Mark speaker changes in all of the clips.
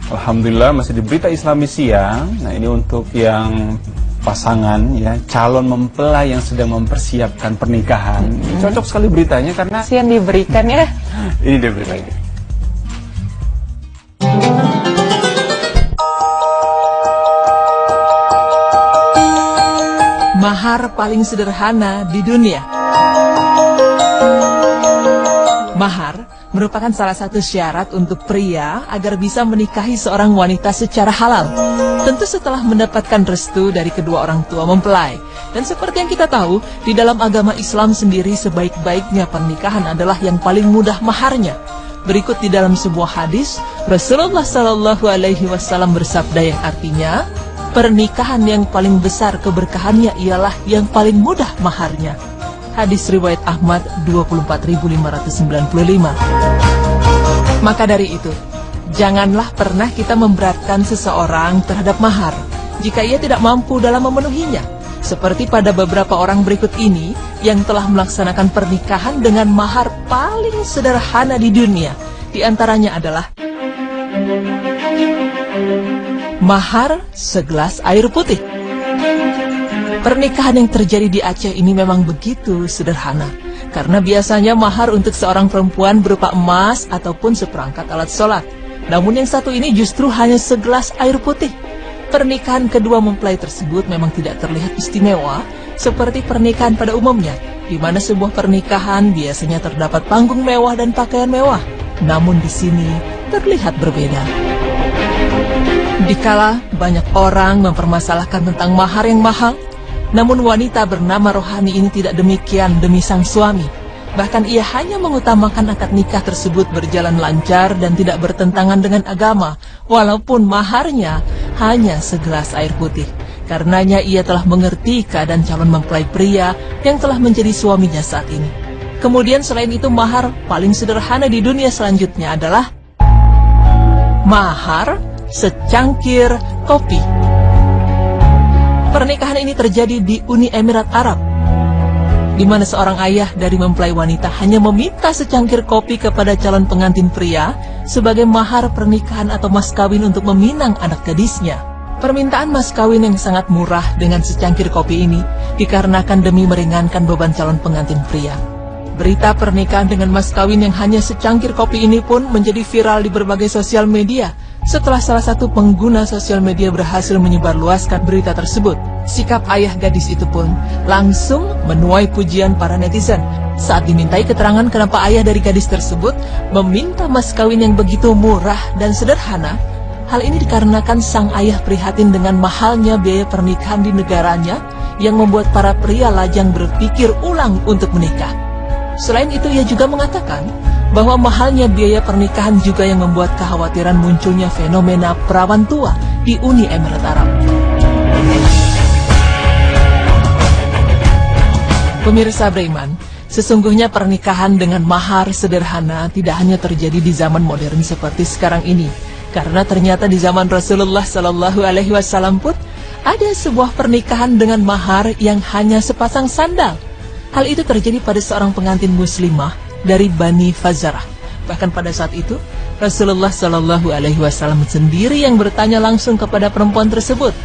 Speaker 1: Alhamdulillah masih di berita Islami siang. Nah, ini untuk yang pasangan ya, calon mempelai yang sedang mempersiapkan pernikahan. Cocok sekali beritanya karena
Speaker 2: yang diberikan ya.
Speaker 1: Ini dia beritanya.
Speaker 3: Mahar paling sederhana di dunia. Mahar merupakan salah satu syarat untuk pria agar bisa menikahi seorang wanita secara halal. Tentu setelah mendapatkan restu dari kedua orang tua mempelai. Dan seperti yang kita tahu, di dalam agama Islam sendiri sebaik-baiknya pernikahan adalah yang paling mudah maharnya. Berikut di dalam sebuah hadis, Rasulullah SAW bersabda yang artinya, pernikahan yang paling besar keberkahannya ialah yang paling mudah maharnya. Hadis riwayat Ahmad 24.595. Maka dari itu, janganlah pernah kita memberatkan seseorang terhadap mahar jika ia tidak mampu dalam memenuhinya. Seperti pada beberapa orang berikut ini yang telah melaksanakan pernikahan dengan mahar paling sederhana di dunia. Di antaranya adalah mahar segelas air putih. Pernikahan yang terjadi di Aceh ini memang begitu sederhana, karena biasanya mahar untuk seorang perempuan berupa emas ataupun seperangkat alat sholat. Namun yang satu ini justru hanya segelas air putih. Pernikahan kedua mempelai tersebut memang tidak terlihat istimewa seperti pernikahan pada umumnya, di mana sebuah pernikahan biasanya terdapat panggung mewah dan pakaian mewah. Namun di sini terlihat berbeda. Dikala banyak orang mempermasalahkan tentang mahar yang mahal, namun wanita bernama Rohani ini tidak demikian demi sang suami. Bahkan ia hanya mengutamakan akad nikah tersebut berjalan lancar dan tidak bertentangan dengan agama, walaupun maharnya hanya segelas air putih. Karenanya ia telah mengerti keadaan calon mempelai pria yang telah menjadi suaminya saat ini. Kemudian selain itu, mahar paling sederhana di dunia selanjutnya adalah mahar secangkir kopi. Pernikahan ini terjadi di Uni Emirat Arab, di mana seorang ayah dari mempelai wanita hanya meminta secangkir kopi kepada calon pengantin pria sebagai mahar pernikahan atau mas kawin untuk meminang anak gadisnya. Permintaan mas kawin yang sangat murah dengan secangkir kopi ini dikarenakan demi meringankan beban calon pengantin pria. Berita pernikahan dengan mas kawin yang hanya secangkir kopi ini pun menjadi viral di berbagai sosial media. Setelah salah satu pengguna sosial media berhasil menyebarluaskan berita tersebut, sikap ayah gadis itu pun langsung menuai pujian para netizen. Saat dimintai keterangan kenapa ayah dari gadis tersebut meminta mas kawin yang begitu murah dan sederhana, hal ini dikarenakan sang ayah prihatin dengan mahalnya biaya pernikahan di negaranya yang membuat para pria lajang berpikir ulang untuk menikah. Selain itu, ia juga mengatakan bahwa mahalnya biaya pernikahan juga yang membuat kekhawatiran munculnya fenomena perawan tua di Uni Emirat Arab. Pemirsa beriman, sesungguhnya pernikahan dengan mahar sederhana tidak hanya terjadi di zaman modern seperti sekarang ini, karena ternyata di zaman Rasulullah SAW pun ada sebuah pernikahan dengan mahar yang hanya sepasang sandal. Hal itu terjadi pada seorang pengantin muslimah dari Bani Fazarah. Bahkan pada saat itu, Rasulullah SAW sendiri yang bertanya langsung kepada perempuan tersebut,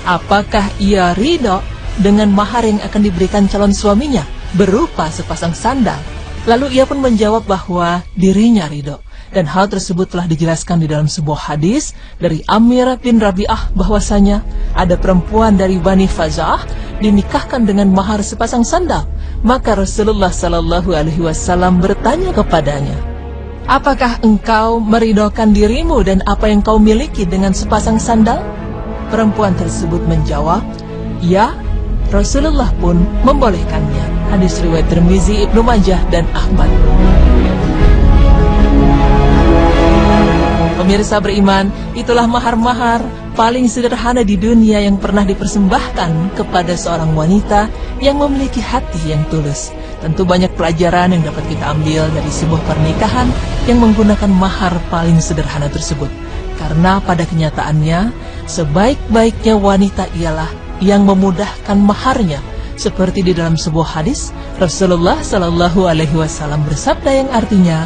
Speaker 3: apakah ia ridho dengan mahar yang akan diberikan calon suaminya berupa sepasang sandal. Lalu ia pun menjawab bahwa dirinya ridho. Dan hal tersebut telah dijelaskan di dalam sebuah hadis dari Amir bin Rabi'ah bahwasanya ada perempuan dari Bani Fazarah dinikahkan dengan mahar sepasang sandal. Maka Rasulullah SAW bertanya kepadanya, apakah engkau meridhokan dirimu dan apa yang kau miliki dengan sepasang sandal? Perempuan tersebut menjawab, ya. Rasulullah pun membolehkannya. Hadis riwayat Tirmizi, Ibnu Majah, dan Ahmad. Pemirsa beriman, itulah mahar-mahar paling sederhana di dunia yang pernah dipersembahkan kepada seorang wanita yang memiliki hati yang tulus. Tentu banyak pelajaran yang dapat kita ambil dari sebuah pernikahan yang menggunakan mahar paling sederhana tersebut. Karena pada kenyataannya, sebaik-baiknya wanita ialah yang memudahkan maharnya Seperti di dalam sebuah hadis, Rasulullah Shallallahu Alaihi Wasallam bersabda yang artinya,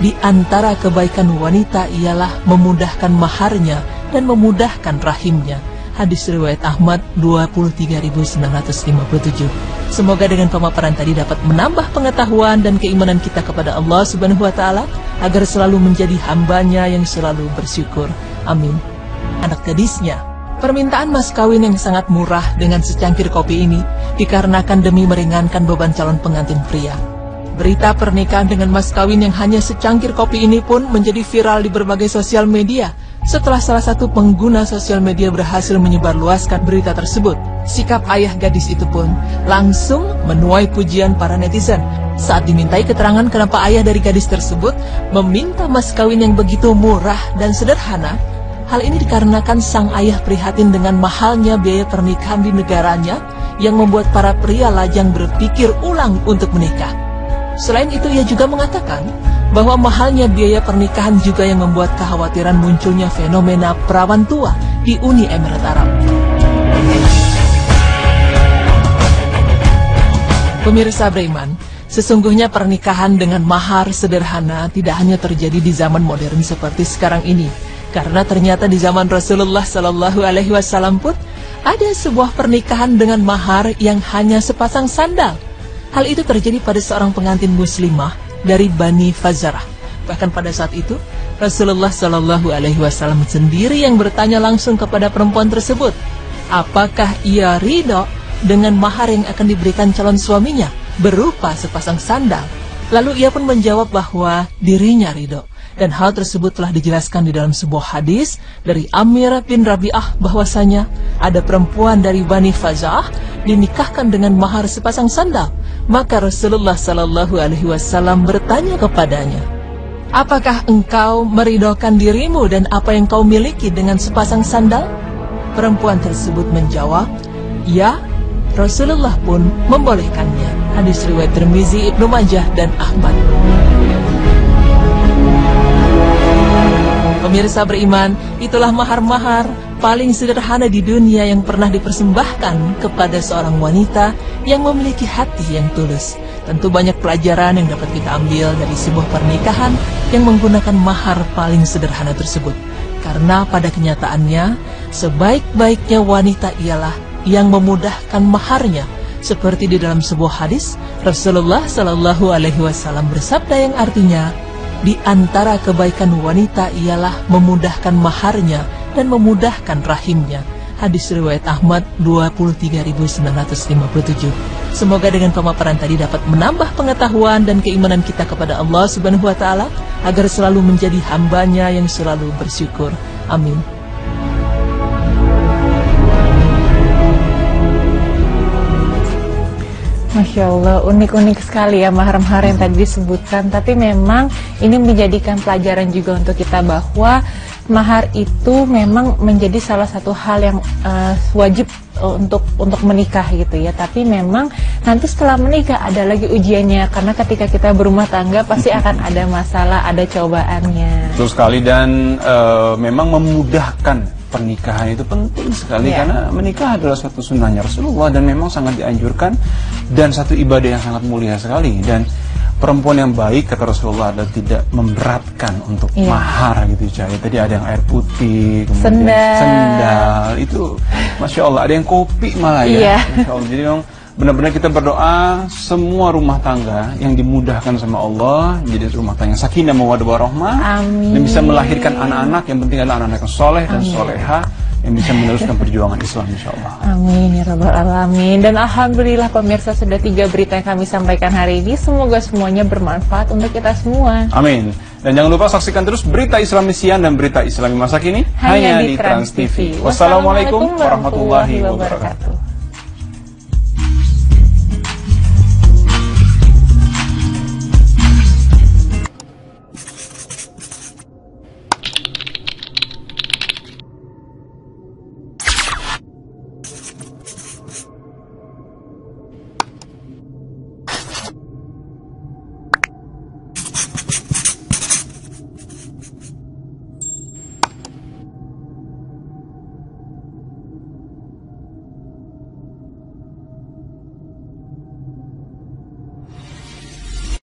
Speaker 3: di antara kebaikan wanita ialah memudahkan maharnya dan memudahkan rahimnya. Hadis riwayat Ahmad 23.957. Semoga dengan pemaparan tadi dapat menambah pengetahuan dan keimanan kita kepada Allah Subhanahu wa Ta'ala, agar selalu menjadi hambanya yang selalu bersyukur. Amin. Anak gadisnya, permintaan mas kawin yang sangat murah dengan secangkir kopi ini dikarenakan demi meringankan beban calon pengantin pria. Berita pernikahan dengan mas kawin yang hanya secangkir kopi ini pun menjadi viral di berbagai sosial media setelah salah satu pengguna sosial media berhasil menyebarluaskan berita tersebut. Sikap ayah gadis itu pun langsung menuai pujian para netizen. Saat dimintai keterangan kenapa ayah dari gadis tersebut meminta mas kawin yang begitu murah dan sederhana, hal ini dikarenakan sang ayah prihatin dengan mahalnya biaya pernikahan di negaranya yang membuat para pria lajang berpikir ulang untuk menikah. Selain itu, ia juga mengatakan bahwa mahalnya biaya pernikahan juga yang membuat kekhawatiran munculnya fenomena perawan tua di Uni Emirat Arab. Pemirsa Breiman, sesungguhnya pernikahan dengan mahar sederhana tidak hanya terjadi di zaman modern seperti sekarang ini, karena ternyata di zaman Rasulullah Shallallahu Alaihi Wasallam pun ada sebuah pernikahan dengan mahar yang hanya sepasang sandal. Hal itu terjadi pada seorang pengantin muslimah dari Bani Fazarah. Bahkan pada saat itu, Rasulullah Shallallahu Alaihi Wasallam sendiri yang bertanya langsung kepada perempuan tersebut, apakah ia ridho dengan mahar yang akan diberikan calon suaminya berupa sepasang sandal. Lalu ia pun menjawab bahwa dirinya ridho. Dan hal tersebut telah dijelaskan di dalam sebuah hadis dari Amir bin Rabi'ah bahwasanya ada perempuan dari Bani Fazarah dinikahkan dengan mahar sepasang sandal. Maka Rasulullah Shallallahu Alaihi Wasallam bertanya kepadanya, apakah engkau meridhokan dirimu dan apa yang kau miliki dengan sepasang sandal? Perempuan tersebut menjawab, ya. Rasulullah pun membolehkannya. Hadis riwayat Tirmizi, Ibnu Majah, dan Ahmad. Pemirsa beriman, itulah mahar-mahar paling sederhana di dunia yang pernah dipersembahkan kepada seorang wanita yang memiliki hati yang tulus. Tentu banyak pelajaran yang dapat kita ambil dari sebuah pernikahan yang menggunakan mahar paling sederhana tersebut. Karena pada kenyataannya, sebaik-baiknya wanita ialah yang memudahkan maharnya. Seperti di dalam sebuah hadis, Rasulullah Shallallahu Alaihi Wasallam bersabda yang artinya, di antara kebaikan wanita ialah memudahkan maharnya dan memudahkan rahimnya. Hadis riwayat Ahmad 23.957. Semoga dengan pemaparan tadi dapat menambah pengetahuan dan keimanan kita kepada Allah Subhanahu wa Ta'ala, agar selalu menjadi hambanya yang selalu bersyukur. Amin.
Speaker 2: Masya Allah, unik-unik sekali ya mahar-mahar yang tadi disebutkan. Tapi memang ini menjadikan pelajaran juga untuk kita bahwa mahar itu memang menjadi salah satu hal yang wajib untuk menikah gitu ya. Tapi memang nanti setelah menikah ada lagi ujiannya, karena ketika kita berumah tangga pasti akan ada masalah, ada cobaannya.
Speaker 1: Betul sekali, dan memang memudahkan pernikahan itu penting sekali, karena menikah adalah suatu sunnahnya Rasulullah dan memang sangat dianjurkan dan satu ibadah yang sangat mulia sekali. Dan perempuan yang baik, kata Rasulullah, adalah tidak memberatkan untuk mahar gitu Cahaya. Tadi ada yang air putih, kemudian sendal, itu Masya Allah, ada yang kopi malah ya. Masya Allah. Jadi memang benar-benar kita berdoa semua rumah tangga yang dimudahkan sama Allah, jadi rumah tangga yang sakinah mawaddah warahmah, dan bisa melahirkan anak-anak yang penting adalah anak-anak yang soleh dan soleha yang bisa meneruskan perjuangan Islam, insyaallah. Amin
Speaker 2: ya rabbal alamin. Dan alhamdulillah pemirsa, sudah 3 berita yang kami sampaikan hari ini, semoga semuanya bermanfaat untuk kita semua.
Speaker 1: Amin. Dan jangan lupa saksikan terus berita Islami siang dan berita Islami masa kini hanya di Trans TV. Wassalamualaikum warahmatullahi wabarakatuh.